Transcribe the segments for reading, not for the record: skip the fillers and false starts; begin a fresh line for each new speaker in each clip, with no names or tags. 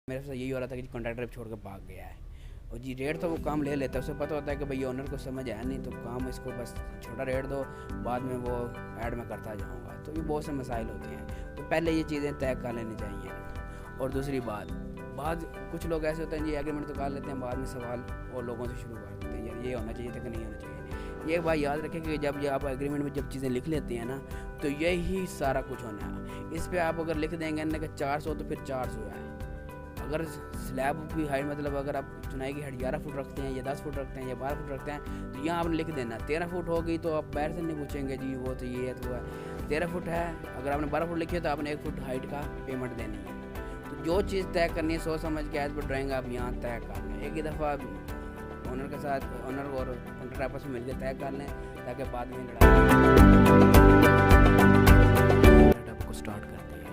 मेरे साथ यही हो रहा था कि कॉन्ट्रैक्टर छोड़ के भाग गया है और जी रेट तो वो काम ले लेता है, उसे पता होता है कि भाई ओनर को समझ है नहीं तो काम इसको बस छोटा रेट दो, बाद में वो ऐड में करता जाऊँगा। तो ये बहुत से मसाइल होते हैं, तो पहले ये चीज़ें तय कर लेनी चाहिए। और दूसरी बात कुछ लोग ऐसे होते हैं जी एग्रीमेंट तो कर लेते हैं, बाद में सवाल और लोगों से शुरू कर देते हैं यार ये होना चाहिए था कि नहीं होना चाहिए। ये बात याद रखें कि जब आप एग्रीमेंट में जब चीज़ें लिख लेते हैं ना तो यही सारा कुछ होना है। इस पर आप अगर लिख देंगे ना कि 400 तो फिर 400 है। अगर स्लैब की हाइट मतलब अगर आप चुनाई की हाइट 11 फुट रखते हैं या 10 फुट रखते हैं या 12 फुट रखते हैं तो यहाँ आपने लिख देना 13 फुट हो गई, तो आप बाहर से नहीं पूछेंगे जी वो तो ये है तो है। 13 फुट है, अगर आपने 12 फुट लिखी है तो आपने 1 फुट हाइट का पेमेंट देनी है। तो जो चीज़ तय करनी है सोच समझ के एज पर ड्राइंग आप यहाँ तय कर लें। एक ही दफ़ा ओनर के साथ ओनर और कॉन्ट्रैक्टर आपस में मिलकर तय कर लें ताकि बाद में आपको स्टार्ट करते हैं।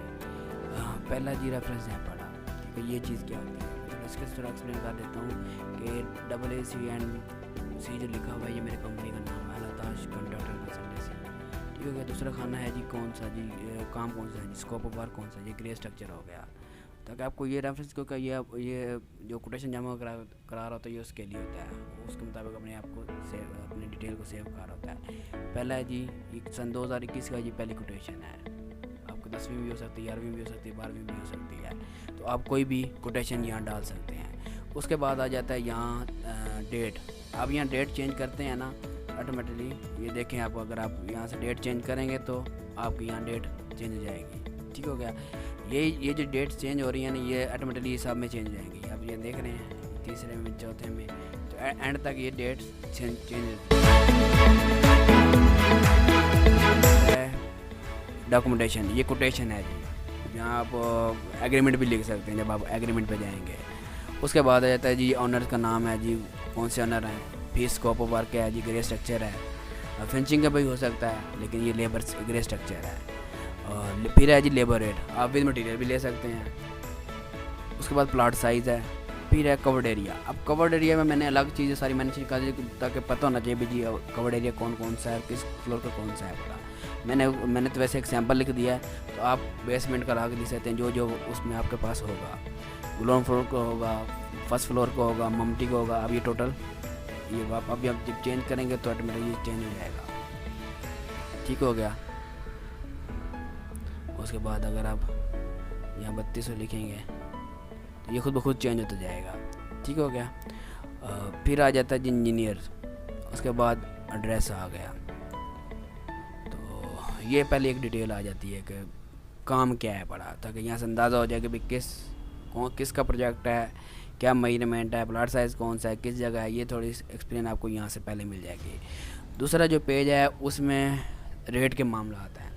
पहला जी रेफरेंस है पढ़ा कि ये चीज़ क्या होती है, तो इसके थोड़ा एक्सप्लेन कर देता हूँ कि AAC जो लिखा हुआ है ये मेरे कंपनी का नाम है लताश कॉन्ट्रैक्टर कंसल्टेंसी। ठीक हो गया। दूसरा खाना है जी कौन सा जी काम कौन सा है जी, स्कोप ऑफ वर्क कौन सा, ये ग्रे स्ट्रक्चर हो गया, ताकि आपको ये रेफरेंस क्योंकि ये जो कोटेशन जमा करा रहा होता है ये उसके लिए होता है, उसके मुताबिक अपने आप को सेव अपनी डिटेल को सेव कर रहा होता है। पहला है जी सन 2021 का जी पहली कोटेशन है, आपको 10वीं भी हो सकती है, 11वीं भी हो सकती है, 12वीं भी हो सकती है, तो आप कोई भी कोटेशन यहाँ डाल सकते हैं। उसके बाद आ जाता है यहाँ डेट। आप यहाँ डेट चेंज करते हैं ना ऑटोमेटिकली, ये देखें आप अगर आप यहाँ से डेट चेंज करेंगे तो आपकी यहाँ डेट चेंज हो जाएगी। ठीक हो गया। ये जो डेट चेंज हो रही है ना ये ऑटोमेटिकली हिसाब में चेंज हो जाएंगी। आप ये देख रहे हैं तीसरे में चौथे में तो एंड तक ये डेट चेंज डॉक्यूमेंटेशन ये कोटेशन है जी, यहाँ आप एग्रीमेंट भी लिख सकते हैं जब आप एग्रीमेंट पे जाएंगे। उसके बाद आ जाता है जी ऑनर का नाम है जी कौन से ऑनर हैं, फीस स्कोप ऑफ वर्क है जी ग्रे स्ट्रक्चर है, फिनिशिंग का भी हो सकता है लेकिन ये लेबर ग्रे स्ट्रक्चर है। और फिर है जी लेबर रेट, आप विद मटेरियल भी ले सकते हैं। उसके बाद प्लाट साइज़ है, फिर है कवर्ड एरिया। अब कवर्ड एरिया में मैंने अलग चीज़ें सारी मैंने कहा ताकि पता होना चाहिए भी जी कवर्ड एरिया कौन कौन सा है, किस फ्लोर का कौन सा है बड़ा। मैंने तो वैसे एक सैम्पल लिख दिया है, तो आप बेसमेंट का ला के लिख सकते हैं जो उसमें आपके पास होगा। ग्राउंड फ्लोर का होगा, फर्स्ट फ्लोर का होगा, मम्टी का होगा। अब ये टोटल ये आप जब चेंज करेंगे तो ऑटोमेटिकली चेंज हो जाएगा। ठीक हो गया। उसके बाद अगर आप यहाँ 3200 लिखेंगे तो ये खुद ब खुद चेंज होता जाएगा। ठीक हो गया। फिर आ जाता है जी इंजीनियर, उसके बाद एड्रेस आ गया। तो ये पहले एक डिटेल आ जाती है कि काम क्या है पड़ा, ताकि यहाँ से अंदाज़ा हो जाए कि भाई किसका प्रोजेक्ट है, क्या मेजरमेंट है, प्लाट साइज़ कौन सा है, किस जगह है, ये थोड़ी एक्सप्लेन आपको यहाँ से पहले मिल जाएगी। दूसरा जो पेज है उसमें रेट के मामला आता है,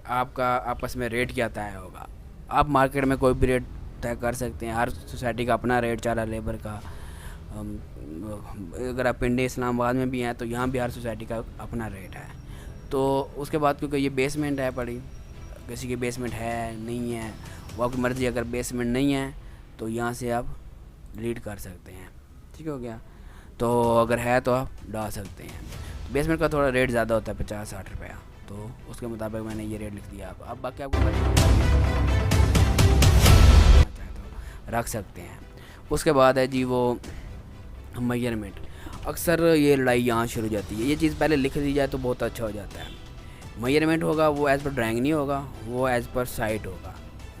आपका आपस में रेट क्या तय होगा। आप मार्केट में कोई भी रेट तय कर सकते हैं, हर सोसाइटी का अपना रेट चल रहा है लेबर का। अगर आप पिंडी इस्लामाबाद में भी हैं तो यहाँ भी हर सोसाइटी का अपना रेट है। तो उसके बाद क्योंकि ये बेसमेंट है पड़ी, किसी की बेसमेंट है नहीं है वो आपकी मर्ज़ी, अगर बेसमेंट नहीं है तो यहाँ से आप डिलीट कर सकते हैं। ठीक हो गया। तो अगर है तो आप डाल सकते हैं। बेसमेंट का थोड़ा रेट ज़्यादा होता है 50-60 रुपया, तो उसके मुताबिक मैंने ये रेट लिख दिया। अब बाकी आपको तो रख सकते हैं। उसके बाद है जी वो मेजरमेंट। अक्सर ये लड़ाई यहाँ शुरू हो जाती है, ये चीज़ पहले लिख दी जाए तो बहुत अच्छा हो जाता है। मेजरमेंट होगा वो एज़ पर ड्राइंग नहीं होगा, वो एज़ पर साइट होगा।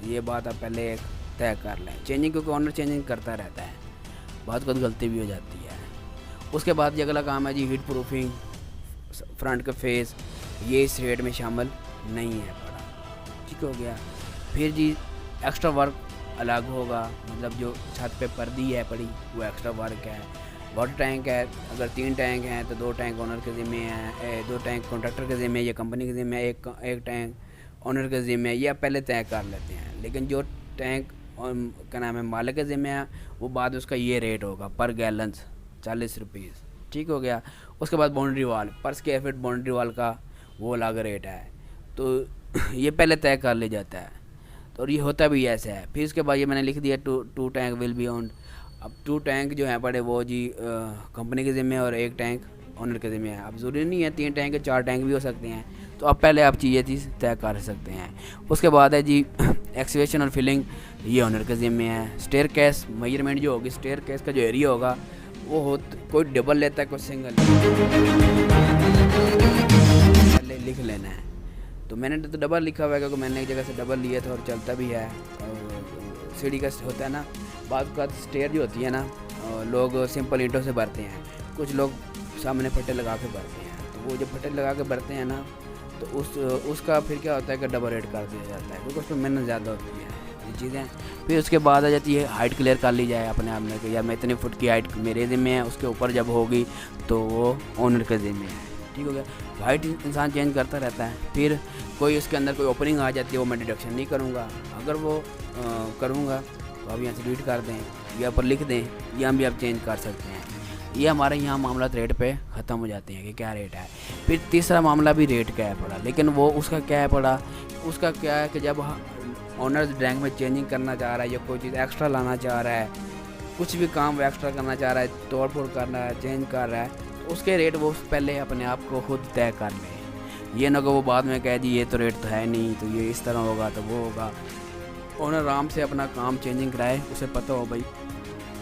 ये बात आप पहले तय कर लें। चेंजिंग क्योंकि ऑनर चेंजिंग करता रहता है, बहुत कुछ गलती भी हो जाती है। उसके बाद अगला काम है जी हीट प्रूफिंग, फ्रंट का फेस, ये इस रेट में शामिल नहीं है पड़ा। ठीक हो गया। फिर जी एक्स्ट्रा वर्क अलग होगा, मतलब जो छत पे पर्दी है पड़ी वो एक्स्ट्रा वर्क है। वाटर टैंक है, अगर 3 टैंक हैं तो 2 टैंक ओनर के ज़िम्मे हैं, 2 टैंक कॉन्ट्रैक्टर के ज़िम्मे या कंपनी के ज़िम्मे, एक टैंक ओनर के ज़िम्मे, ये आप पहले तय कर लेते हैं। लेकिन जो टैंक क्या नाम है मालिक के ज़िम्मे है वो बाद उसका ये रेट होगा पर गैलन्स 40 रुपीज़। ठीक हो गया। उसके बाद बाउंड्री वाल पर स्क्वायर फीट बाउंड्री वाल का वो अलग रेट है, तो ये पहले तय कर लिया जाता है। तो और ये होता भी ऐसा है। फिर उसके बाद ये मैंने लिख दिया two tank will be owned. अब 2 टैंक जो है पड़े वो जी कंपनी के ज़िम्मे और 1 टैंक ओनर के ज़िम्मे है। अब ज़रूरी नहीं है 3 टैंक 4 टैंक भी हो सकते हैं, तो अब पहले आप ये चीज़ तय कर सकते हैं। उसके बाद है जी एक्सकेवेशन और फिलिंग। ये ओनर के ज़िम्मे है। स्टेयर केस मेजरमेंट जो होगी, स्टेयर केस का जो एरिया होगा वो हो, कोई डबल लेता है कोई सिंगल, पहले लिख लेना है। तो मैंने तो डबल लिखा हुआ है क्योंकि मैंने एक जगह से डबल लिया था और चलता भी है। सीढ़ी का होता है ना, बाद का स्टेयर जो होती है ना, लोग सिंपल ईंटों से भरते हैं, कुछ लोग सामने फट्टे लगा के भरते हैं। तो वो जब फट्टे लगा के भरते हैं ना, तो उसका फिर क्या होता है कि डबल रेट कर दिया जाता है क्योंकि उसमें मेहनत ज़्यादा होती है ये चीज़ें। फिर उसके बाद आ जाती है हाइट क्लियर कर ली जाए अपने आप में कि यार मैं इतने फुट की हाइट मेरे ज़िम्मे है, उसके ऊपर जब होगी तो वो ओनर के ज़िम्मे है। ठीक हो गया। हाइट इंसान चेंज करता रहता है। फिर कोई उसके अंदर कोई ओपनिंग आ जाती है, वो मैं डिडक्शन नहीं करूँगा। अगर वो करूँगा तो आप यहाँ से डिलीट कर दें या पर लिख दें, यहाँ भी आप चेंज कर सकते हैं। ये हमारे यहाँ मामला रेट पे ख़त्म हो जाते हैं कि क्या रेट है। फिर तीसरा मामला भी रेट का है पड़ा, लेकिन वो उसका क्या है पड़ा, उसका क्या है कि जब ओनर ड्राइंग में चेंजिंग करना चाह रहा है या कोई चीज़ एक्स्ट्रा लाना चाह रहा है, कुछ भी काम वो एक्स्ट्रा करना चाह रहा है, तोड़ फोड़ करना है, चेंज कर रहा है, तो उसके रेट वो पहले अपने आप को खुद तय कर लें। ये ना कि वो बाद में कह दी ये तो रेट तो है नहीं, तो ये इस तरह होगा तो वो होगा। ओनर आराम से अपना काम चेंजिंग कराए, उसे पता हो भाई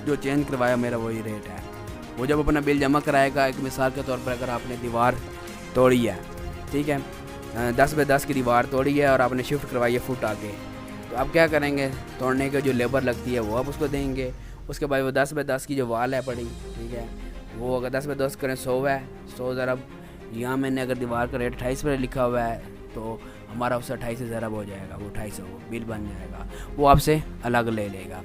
जो चेंज करवाया मेरा वही रेट है। वो जब अपना बिल जमा कराएगा, एक मिसाल के तौर पर अगर आपने दीवार तोड़ी है, ठीक है, 10 बाय 10 की दीवार तोड़ी है और आपने शिफ्ट करवाई है फुट आगे, तो आप क्या करेंगे, तोड़ने के जो लेबर लगती है वो आप उसको देंगे। उसके बाद वो 10 बाय 10 की जो वाल है पड़ी, ठीक है, वो अगर 10 बाय 10 करें 100 है, 100 ज़रब यहाँ मैंने अगर दीवार का रेट 28 पर लिखा हुआ है तो हमारा उससे 28 से ज़रब हो जाएगा, वो 250 बिल बन जाएगा, वो आपसे अलग ले लेगा।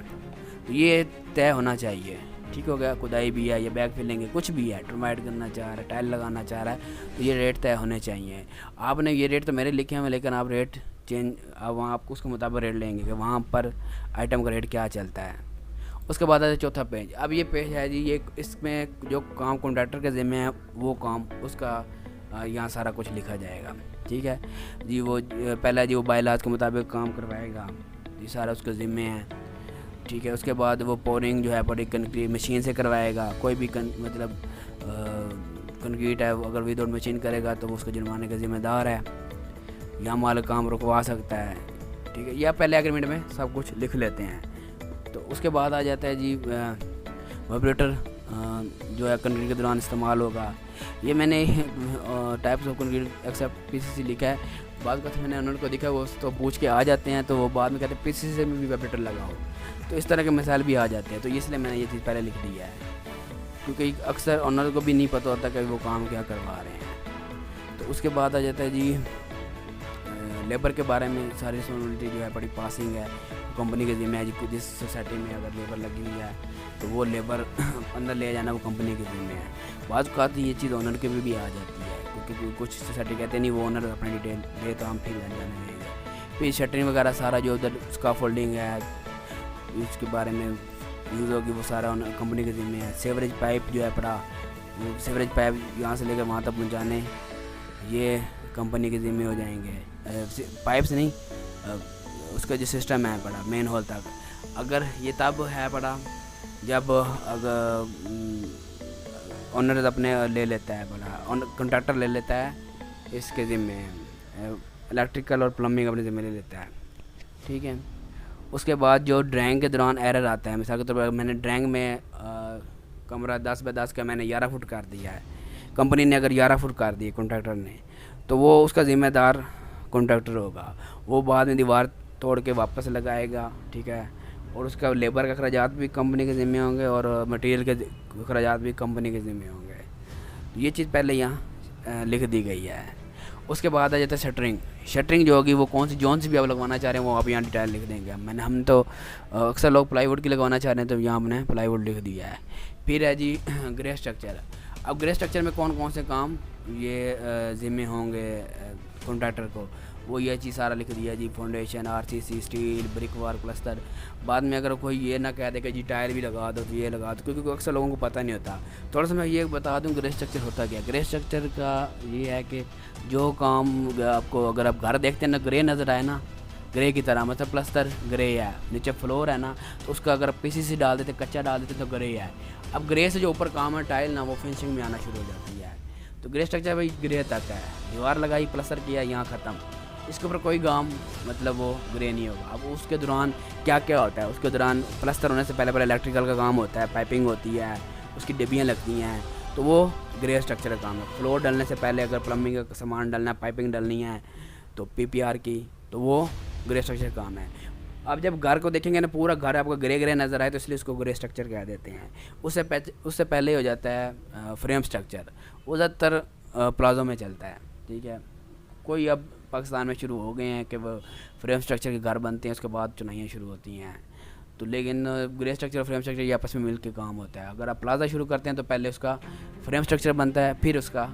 तो ये तय होना चाहिए। ठीक हो गया। खुदाई भी है या बैग फिलेंगे कुछ भी है, टर्माइट करना चाह रहा है, टाइल लगाना चाह रहा है, तो ये रेट तय होने चाहिए। आपने ये रेट तो मेरे लिखे हैं, लेकिन आप रेट चेंज अब वहाँ आपको उसके मुताबिक रेट लेंगे कि वहाँ पर आइटम का रेट क्या चलता है। उसके बाद आता है चौथा पेज। अब ये पेज है जी, ये इसमें जो काम कॉन्ट्रैक्टर के ज़िम्मे है वो काम उसका यहाँ सारा कुछ लिखा जाएगा। ठीक है जी। वो पहला जी वो बायलाज के मुताबिक काम करवाएगा, ये सारा उसके ज़िम्मे है। ठीक है। उसके बाद वो पोरिंग जो है बड़ी कंक्रीट मशीन से करवाएगा। कोई भी मतलब कंक्रीट है अगर विदाउट मशीन करेगा तो वो उसको जुर्माने का ज़िम्मेदार है, या मालिक काम रुकवा सकता है। ठीक है। या पहले एग्रीमेंट में सब कुछ लिख लेते हैं। तो उसके बाद आ जाता है जी वाइब्रेटर जो है कंक्रीट के दौरान इस्तेमाल होगा। ये मैंने types of concrete except PCC लिखा है। बाद का मैंने उन्होंने को दिखा, वो तो पूछ के आ जाते हैं, तो वो बाद में कहते हैं पीसीसी में भी वाइब्रेटर लगाओ, तो इस तरह के मिसाल भी आ जाते हैं। तो इसलिए मैंने ये चीज़ पहले लिख दिया है, क्योंकि अक्सर ऑनर को भी नहीं पता होता कि वो काम क्या करवा रहे हैं। तो उसके बाद आ जाता है जी लेबर के बारे में सारी रिस्पॉन्सिबिलिटी जो है बड़ी पासिंग है, कंपनी के ज़िम्मे है जी। जिस सोसाइटी में अगर लेबर लगी हुई है तो वो लेबर अंदर ले जाना वो कंपनी के ज़िम्मे है। बाद का ये चीज़ ऑनर के भी आ जाती है, क्योंकि कुछ सोसाइटी कहते नहीं वो ऑनर अपनी डिटेल दे तो हम फिर जाने देंगे। फिर शटरिंग वगैरह सारा जो उधर उसका फोल्डिंग है उसके बारे में यूज़ होगी वो सारा कंपनी के ज़िम्मे है। सेवरेज पाइप जो है पड़ा, सेवरेज पाइप यहाँ से लेकर वहाँ तक पहुँचाने ये कंपनी के ज़िम्मे हो जाएंगे। पाइप से नहीं, उसका जो सिस्टम है पड़ा मेन होल तक। अगर ये तब है पड़ा जब अगर ऑनर अपने ले लेता है पड़ा, कॉन्ट्रैक्टर ले लेता है इसके ज़िम्मे, इलेक्ट्रिकल और प्लम्बिंग अपने ज़िम्मे ले लेता है। ठीक है। उसके बाद जो ड्राइंग के दौरान एरर आता है, मिसाल के तौर पर मैंने ड्राइंग में कमरा 10 बाय 10 का मैंने 11 फुट कर दिया है, कंपनी ने अगर 11 फुट कर दी कॉन्ट्रैक्टर ने, तो वो उसका ज़िम्मेदार कॉन्ट्रैक्टर होगा। वो बाद में दीवार तोड़ के वापस लगाएगा। ठीक है। और उसका लेबर का अखराजात भी कंपनी के ज़िम्मे होंगे और मटेरियल के अखराजात भी कंपनी के ज़िम्मे होंगे। तो ये चीज़ पहले यहाँ लिख दी गई है। उसके बाद आ जाता है शटरिंग। शटरिंग जो होगी वो कौन सी जोन से भी आप लगवाना चाह रहे हैं वो आप यहाँ डिटेल लिख देंगे। हम तो अक्सर लोग प्लाईवुड की लगवाना चाह रहे हैं तो यहाँ हमने प्लाईवुड लिख दिया है। फिर है जी ग्रे स्ट्रक्चर। अब ग्रे स्ट्रक्चर में कौन कौन से काम ये ज़िम्मे होंगे कॉन्ट्रैक्टर को, वो ये चीज़ सारा लिख दिया जी। Foundation, RCC, steel, brick work, plaster. बाद में अगर कोई ये ना कह दे कि जी टायर भी लगा दो तो ये लगा दो, क्योंकि अक्सर लोगों को पता नहीं होता। थोड़ा सा मैं ये बता दूं ग्रे स्ट्रक्चर होता क्या। ग्रे स्ट्रक्चर का ये है कि जो काम आपको अगर आप घर देखते हैं ना ग्रे नज़र आए ना, ग्रे की तरह, मतलब प्लस्तर ग्रे है, नीचे फ्लोर है ना, तो उसका अगर पीसीसी डाल देते, कच्चा डाल देते तो ग्रे है। अब ग्रे से जो ऊपर काम है टाइल ना, वो फिनिशिंग में आना शुरू हो जाती है। तो ग्रे स्ट्रक्चर भाई ग्रे तक है, दीवार लगाई, प्लस्तर किया, यहाँ ख़त्म। इसके ऊपर कोई काम मतलब वो ग्रे नहीं होगा। अब उसके दौरान क्या क्या होता है, उसके दौरान प्लस्तर होने से पहले इलेक्ट्रिकल का काम होता है, पाइपिंग होती है, उसकी डिब्बियाँ लगती हैं, तो वो ग्रे स्ट्रक्चर का काम है। फ्लोर डलने से पहले अगर प्लम्बिंग का सामान डलना है, पाइपिंग डलनी है तो PPR की, तो वो ग्रे स्ट्रक्चर का काम है। आप जब घर को देखेंगे ना, पूरा घर आपको ग्रे ग्रे नज़र आए तो इसलिए उसको ग्रे स्ट्रक्चर कह देते हैं। उससे पहले हो जाता है फ्रेम स्ट्रक्चर, वो ज़्यादातर प्लाजो में चलता है। ठीक है, कोई अब पाकिस्तान में शुरू हो गए हैं कि वो फ्रेम स्ट्रक्चर के घर बनते हैं, उसके बाद चुनाइयाँ शुरू होती हैं। तो लेकिन ग्रे स्ट्रक्चर और फ्रेम स्ट्रक्चर ये आपस में मिल के काम होता है। अगर आप प्लाजा शुरू करते हैं तो पहले उसका फ्रेम स्ट्रक्चर बनता है, फिर उसका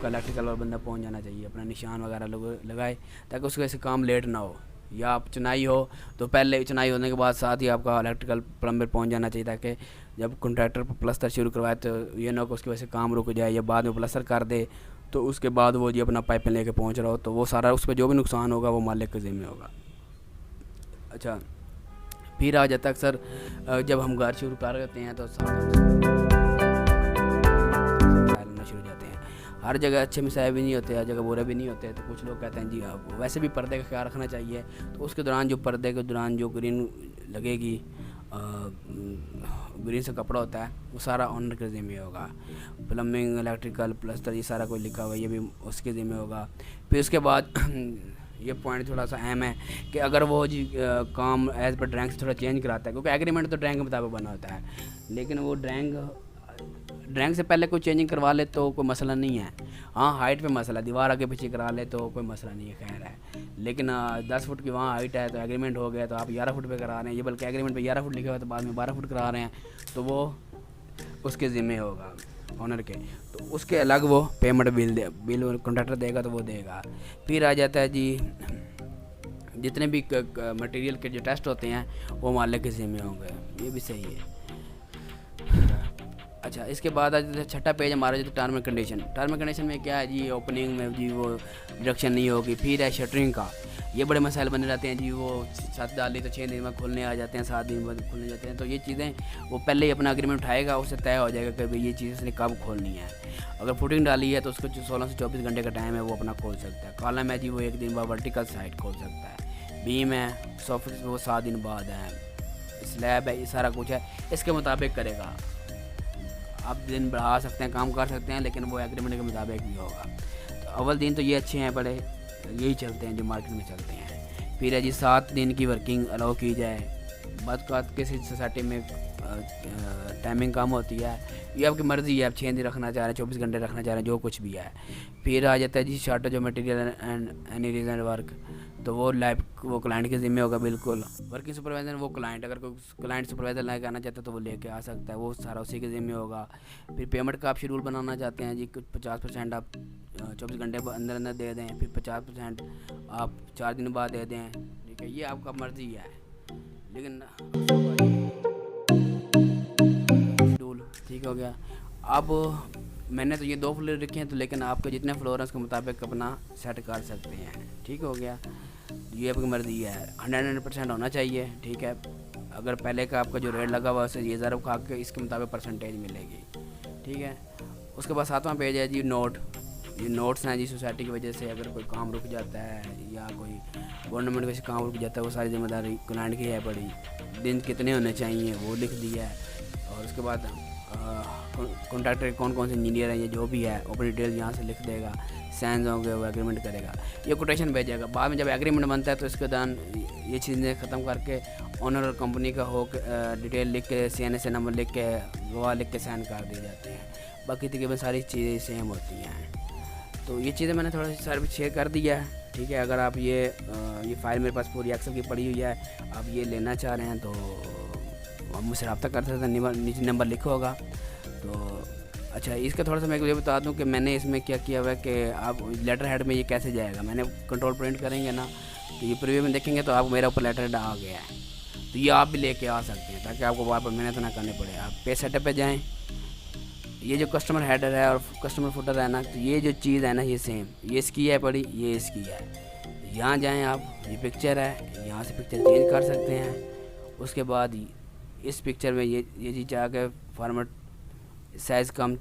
इलेक्ट्रिकल और बंदा पहुंच जाना चाहिए, अपना निशान वगैरह लगाए ताकि उसके वैसे काम लेट ना हो। या आप चुनाई हो तो पहले चुनाई होने के बाद साथ ही आपका इलेक्ट्रिकल प्लम्बर पहुंच जाना चाहिए, ताकि जब कॉन्ट्रैक्टर प्लस्तर शुरू करवाए तो ये ना हो कि उसकी वजह से काम रुक जाए, या बाद में प्लस्तर कर दे तो उसके बाद वो जी अपना पाइपें लेके पहुंच रहा हो, तो वो सारा उस पर जो भी नुकसान होगा वो मालिक के ज़िम्मे होगा। अच्छा, फिर आ जाता है अक्सर जब हम घर शुरू कर देते हैं तो शुरू हो जाते हैं। हर जगह अच्छे मिसाइल भी नहीं होते, हर जगह बुरे भी नहीं होते। तो कुछ लोग कहते हैं जी आप वैसे भी पर्दे का ख्याल रखना चाहिए, तो उसके दौरान जो पर्दे के दौरान जो ग्रीन लगेगी, ग्रीन से कपड़ा होता है, वो सारा ऑनर के ज़िम्मे होगा। प्लम्बिंग, इलेक्ट्रिकल, प्लस्तर, ये सारा कुछ लिखा हुआ है, ये भी उसके ज़िम्मे होगा। फिर उसके बाद ये पॉइंट थोड़ा सा अहम है कि अगर वो जी काम एज़ पर ड्राइंग से थोड़ा चेंज कराता है, क्योंकि एग्रीमेंट तो ड्राइंग के मुताबिक बना होता है, लेकिन वो ड्राइंग से पहले कोई चेंजिंग करवा ले तो कोई मसला नहीं है। हाँ, हाइट पे मसला, दीवार आगे पीछे करा ले तो कोई मसला नहीं है, खैर है। लेकिन 10 फुट की वहाँ हाइट है तो एग्रीमेंट हो गया, तो आप 11 फुट पे करा रहे हैं, ये बल्कि एग्रीमेंट पे 11 फुट लिखा हुआ है तो बाद में 12 फुट करा रहे हैं, तो वो उसके ज़िम्मे होगा ऑनर के। तो उसके अलग वो पेमेंट बिल कॉन्ट्रैक्टर देगा तो वो देगा। फिर आ जाता है जी जितने भी मटेरियल के जो टेस्ट होते हैं वो मालिक के ज़िम्मे होंगे, ये भी सही है। अच्छा, इसके बाद आज छठा पेज हमारा जो term and condition. Term and condition में क्या है जी, ओपनिंग में जी वो डिडक्शन नहीं होगी। फिर है शटरिंग का, ये बड़े मसाइल बने रहते हैं जी, वो 7 डाली तो 6 दिन में खुलने आ जाते हैं, 7 दिन बाद खुलने जाते हैं। तो ये चीज़ें वो पहले ही अपना एग्रीमेंट उठाएगा, उससे तय हो जाएगा कि भाई ये चीज़ उसने कब खोलनी है। अगर फुटिंग डाली है तो उसको जो 16 से 24 घंटे का टाइम है वो अपना खोल सकता है। कॉलम है जी, वो 1 दिन बाद वर्टिकल साइड खोल सकता है। बीम है, सॉफ्ट वो 7 दिन बाद है। स्लैब है, ये सारा कुछ है, इसके मुताबिक करेगा। आप दिन बढ़ा सकते हैं, काम कर सकते हैं, लेकिन वो एग्रीमेंट के मुताबिक भी होगा। तो अव्वल दिन तो ये अच्छे हैं, बड़े यही चलते हैं जो मार्केट में चलते हैं। फिर है जी 7 दिन की वर्किंग अलाउ की जाए। बात किसी सोसाइटी में टाइमिंग कम होती है, ये आपकी मर्ज़ी है, आप 6 दिन रखना चाह रहे हैं, 24 घंटे रखना चाह रहे हैं, जो कुछ भी है। फिर आ जाता है जी shortage of material and any reason work. तो वो लाइव वो क्लाइंट के ज़िम्मे होगा बिल्कुल। वर्किंग सुपरवाइज़र वो क्लाइंट, अगर कोई क्लाइंट सुपरवाइज़र लेके आना चाहता है तो वो लेके आ सकता है, वो सारा उसी के ज़िम्मे होगा। फिर पेमेंट का आप शेड्यूल बनाना चाहते हैं जी, कुछ 50% आप 24 घंटे अंदर अंदर दे दें, फिर 50% आप 4 दिन बाद दे दें, ठीक है, ये आपका मर्ज़ी है। लेकिन शेड्यूल ठीक हो गया। अब मैंने तो ये 2 फ्लोर रखे हैं, तो लेकिन आपके जितने फ्लोर हैं उसके मुताबिक अपना सेट कर सकते हैं, ठीक हो गया। ये आपकी मर्ज़ी है, 100% होना चाहिए, ठीक है। अगर पहले का आपका जो रेट लगा हुआ है उससे ये ज़रा खा के इसके मुताबिक परसेंटेज मिलेगी, ठीक है। उसके बाद 7वां पेज है जी नोट। ये नोट्स हैं जी, सोसाइटी की वजह से अगर कोई काम रुक जाता है या कोई गवर्नमेंट का काम रुक जाता है, वो सारी जिम्मेदारी क्लाइंट की है पड़ी। दिन कितने होने चाहिए वो लिख दिया है। और उसके बाद कॉन्ट्रैक्टर कौन कौन से इंजीनियर हैं, ये जो भी है अपनी डिटेल यहाँ से लिख देगा, साइंस होंगे, वो एग्रीमेंट करेगा, ये कोटेशन भेजेगा। बाद में जब एग्रीमेंट बनता है तो इसके दौरान ये चीज़ें ख़त्म करके ऑनर और कंपनी का हो डिटेल लिख के, CNA नंबर लिख के, गवाह लिख के साइन कर दिए जाते हैं। बाकी तकरीबन सारी चीज़ें सेम होती हैं। तो ये चीज़ें मैंने थोड़ा सा सर्विस शेयर कर दिया है, ठीक है। अगर आप ये फाइल मेरे पास पूरी एक्सेल की पड़ी हुई है, आप ये लेना चाह रहे हैं तो आप मुझसे रब्ता कर सकते हैं, नीचे नंबर लिखा होगा। तो अच्छा, इसका थोड़ा सा मैं ये बता दूं कि मैंने इसमें क्या किया हुआ है कि आप लेटर हेड में ये कैसे जाएगा। मैंने कंट्रोल प्रिंट करेंगे ना, तो ये प्रीव्यू में देखेंगे तो आप मेरा ऊपर लेटर हेड आ गया है, तो ये आप भी लेके आ सकते हैं ताकि आपको बार बार मेहनत ना करनी पड़े। आप पे सेटअप पे जाएँ, ये जो कस्टमर हेडर है और कस्टमर फुटर है ना, तो ये जो चीज़ है ना ये सेम, ये इसकी है पड़ी, ये इसकी है। यहाँ जाएँ आप, ये पिक्चर है, यहाँ से पिक्चर चेंज कर सकते हैं। उसके बाद इस पिक्चर में ये चीज़ जाके फॉर्मेट साइज़ कम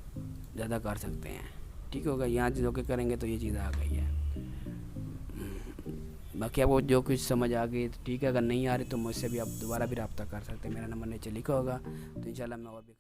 ज़्यादा कर सकते हैं, ठीक होगा। यहाँ जो के करेंगे तो ये चीज़ आ गई है। बाकी आपको जो कुछ समझ आ गई तो ठीक है, अगर नहीं आ रही तो मुझसे भी आप दोबारा भी रब्ता कर सकते हैं। मेरा नंबर नीचे लिखा होगा, तो इंशाल्लाह मैं और भी